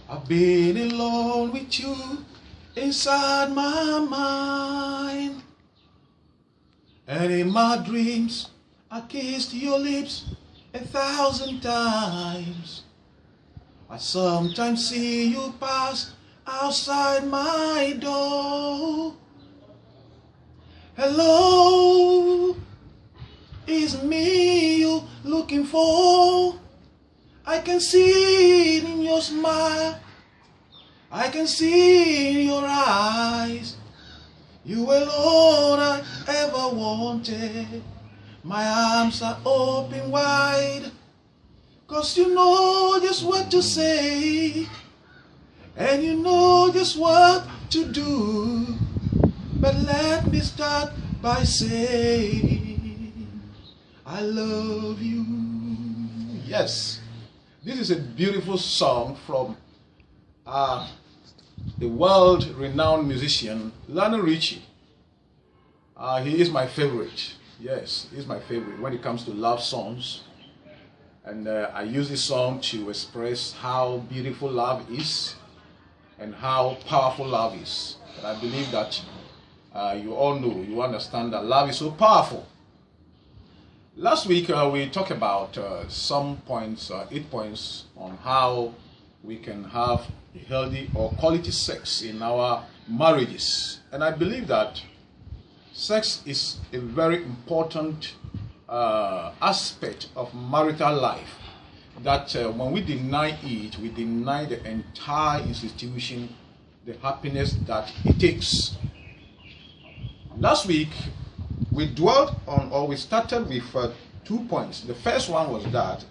I've been alone with you inside my mind. And in my dreams, I kissed your lips 1,000 times. I sometimes see you pass outside my door. Hello, is me you looking for? I can see it in your smile. I can see in your eyes. You alone I ever wanted. My arms are open wide, 'cause you know just what to say, and you know just what to do. But let me start by saying, I love you. Yes, this is a beautiful song from the world-renowned musician Lionel Richie. He is my favorite. Yes, he's my favorite when it comes to love songs. And I use this song to express how beautiful love is and how powerful love is. And I believe that you all know, you understand that love is so powerful. Last week we talked about some points, 8 points on how we can have healthy or quality sex in our marriages. And I believe that sex is a very important aspect of marital life, that when we deny it, we deny the entire institution the happiness that it takes. Last week we dwelt on, or we started with 2 points. The first one was that,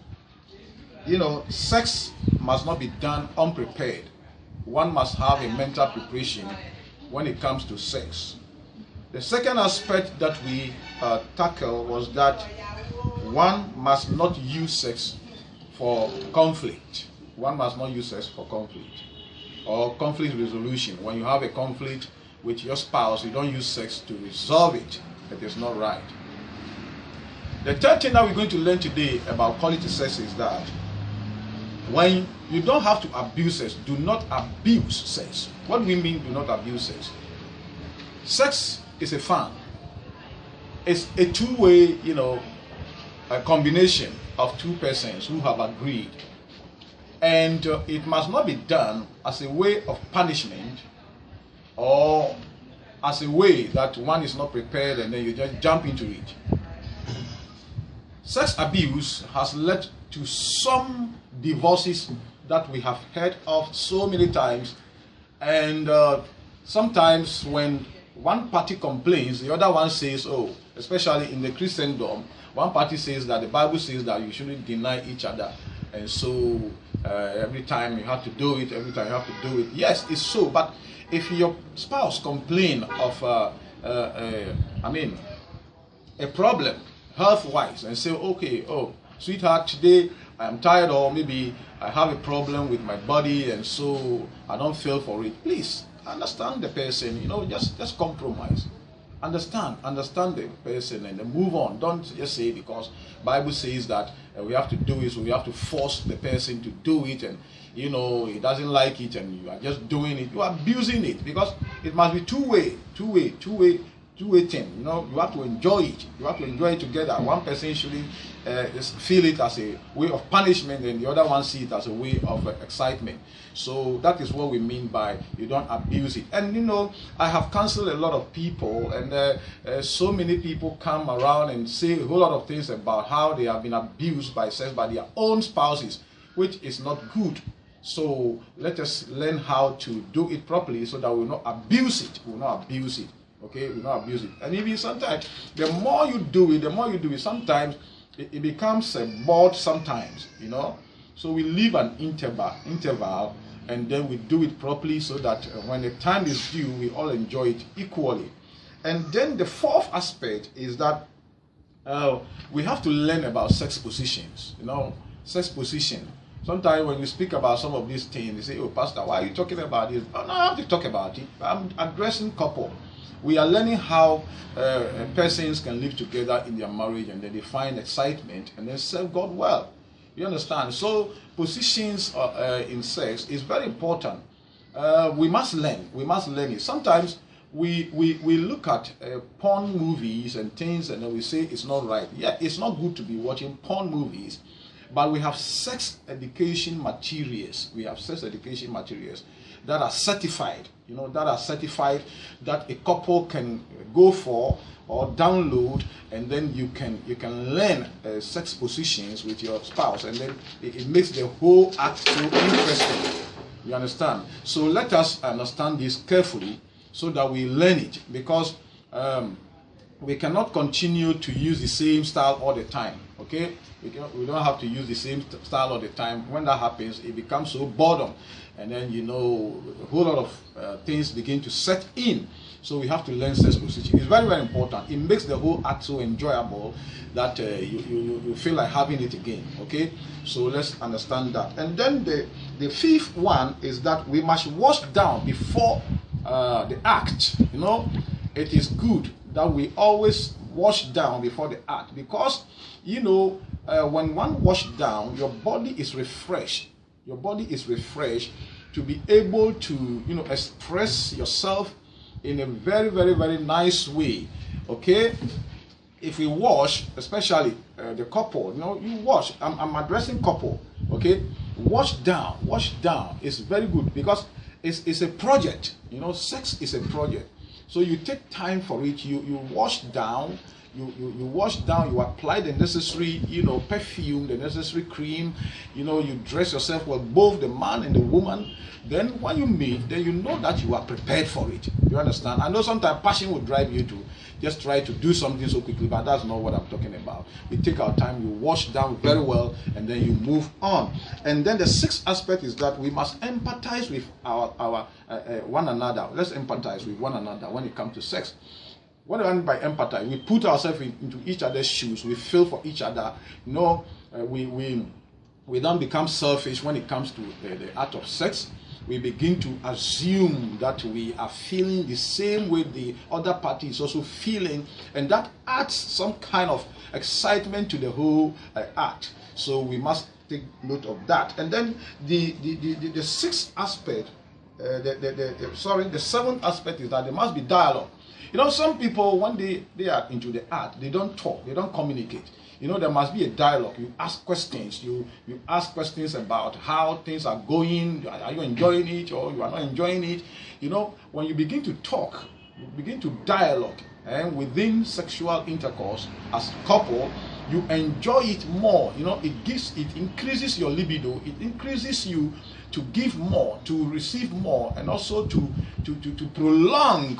sex must not be done unprepared. One must have a mental preparation when it comes to sex. The second aspect that we tackled was that one must not use sex for conflict. One must not use sex for conflict or conflict resolution. When you have a conflict with your spouse, you don't use sex to resolve it. It is not right. The third thing that we're going to learn today about quality sex is that when you don't have to abuse sex, do not abuse sex. What do we mean do not abuse sex? Sex is a fun. It's a two-way, a combination of two persons who have agreed. And it must not be done as a way of punishment or as a way that one is not prepared and then you just jump into it. Sex abuse has led to some divorces that we have heard of so many times, and sometimes when one party complains, the other one says, especially in the Christendom, one party says that the Bible says that you shouldn't deny each other, and so every time you have to do it, Yes, it's so, but if your spouse complain of a problem health-wise and say, sweetheart, today I'm tired, or maybe I have a problem with my body and so I don't feel for it, please understand the person, just compromise. Understand the person and then move on. Don't just say because Bible says that we have to do it, so we have to force the person to do it, and he doesn't like it and you are just doing it. You are abusing it, because it must be two-way thing. You have to enjoy it. You have to enjoy it together. One person shouldn't feel it as a way of punishment and the other one see it as a way of excitement. So that is what we mean by you don't abuse it. And I have counseled a lot of people, and so many people come around and say a whole lot of things about how they have been abused by sex by their own spouses, which is not good. So let us learn how to do it properly so that we will not abuse it. Okay, we will not abuse it. And even sometimes, the more you do it, sometimes it becomes a bored sometimes, So we leave an interval, and then we do it properly so that when the time is due, we all enjoy it equally. And then the fourth aspect is that we have to learn about sex positions, sex position. Sometimes when you speak about some of these things, they say, Pastor, why are you talking about this? Oh, no, I have to talk about it. I'm addressing couple. We are learning how persons can live together in their marriage, and then they find excitement and then serve God well. You understand? So positions in sex is very important. We must learn. We must learn it. Sometimes we look at porn movies and things, and then we say it's not right. Yeah, it's not good to be watching porn movies, but we have sex education materials. We have sex education materials that are certified. You know, that are certified, that a couple can go for or download, and then you can learn sex positions with your spouse, and then it makes the whole act so interesting. You understand? So let us understand this carefully so that we learn it, because we cannot continue to use the same style all the time. Okay, we don't have to use the same style all the time. When that happens, it becomes so boredom, and then, you know, a whole lot of things begin to set in. So we have to learn sex position. It's very, very important. It makes the whole act so enjoyable that you feel like having it again. Okay, so let's understand that. And then the fifth one is that we must wash down before the act. You know, it is good that we always wash down before the act, because, you know, when one wash down, your body is refreshed. Your body is refreshed to be able to, you know, express yourself in a very, very, very nice way. Okay, if we wash, especially the couple, you know, you wash. I'm addressing couple. Okay, wash down. Wash down is very good, because it's a project. You know, sex is a project. So you take time for it. You wash down. You wash down, you apply the necessary, you know, perfume, the necessary cream, you know, you dress yourself well, both the man and the woman. Then when you meet, then you know that you are prepared for it. You understand? I know sometimes passion will drive you to just try to do something so quickly, but that's not what I'm talking about. We take our time, you wash down very well, and then you move on. And then the sixth aspect is that we must empathize with our one another. Let's empathize with one another when it comes to sex. What do I mean by empathy? We put ourselves into each other's shoes. We feel for each other. You know, we don't become selfish when it comes to the act of sex. We begin to assume that we are feeling the same way the other party is also feeling, and that adds some kind of excitement to the whole act. So we must take note of that. And then the sixth aspect, the seventh aspect is that there must be dialogue. You know, some people, when they are into the art, they don't talk, they don't communicate. You know, there must be a dialogue. You ask questions. You ask questions about how things are going. Are you enjoying it, or you are not enjoying it? You know, when you begin to talk, you begin to dialogue, and within sexual intercourse as a couple, you enjoy it more. You know, it increases your libido. It increases you to give more, to receive more, and also to prolong.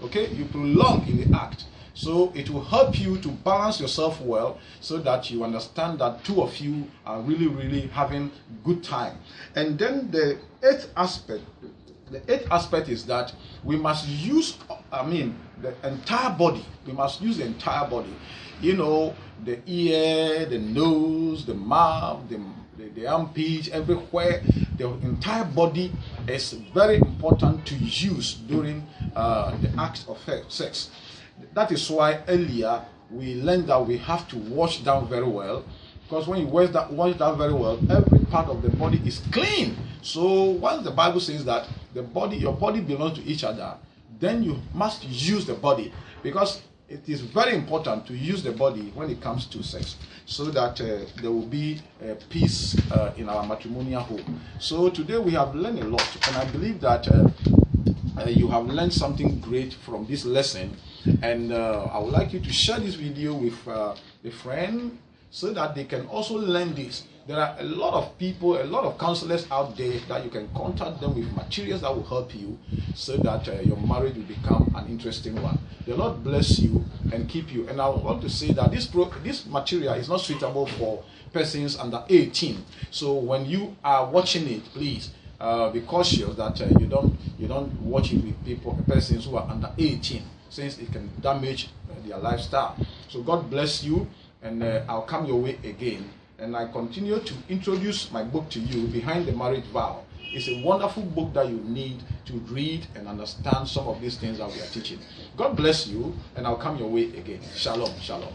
Okay, you prolong in the act. So it will help you to balance yourself well, so that you understand that two of you are really, really having good time. And then the eighth aspect is that we must use, the entire body. We must use the entire body. You know, the ear, the nose, the mouth, the armpits, everywhere. The entire body is very important to use during the act of sex. That is why earlier we learned that we have to wash down very well, because when you wash down very well, every part of the body is clean. So once the Bible says that your body belongs to each other, then you must use the body, because it is very important to use the body when it comes to sex, so that there will be peace in our matrimonial home. So today we have learned a lot, and I believe that you have learned something great from this lesson. And I would like you to share this video with a friend, so that they can also learn this. There are a lot of people, a lot of counselors out there that you can contact them with materials that will help you, so that your marriage will become an interesting one. The Lord bless you and keep you. And I want to say that this material is not suitable for persons under 18. So when you are watching it, please be cautious that you don't watch it with persons who are under 18, since it can damage their lifestyle. So God bless you, and I'll come your way again. And I continue to introduce my book to you, Behind the Marriage Vow. It's a wonderful book that you need to read and understand some of these things that we are teaching. God bless you, and I'll come your way again. Shalom, shalom.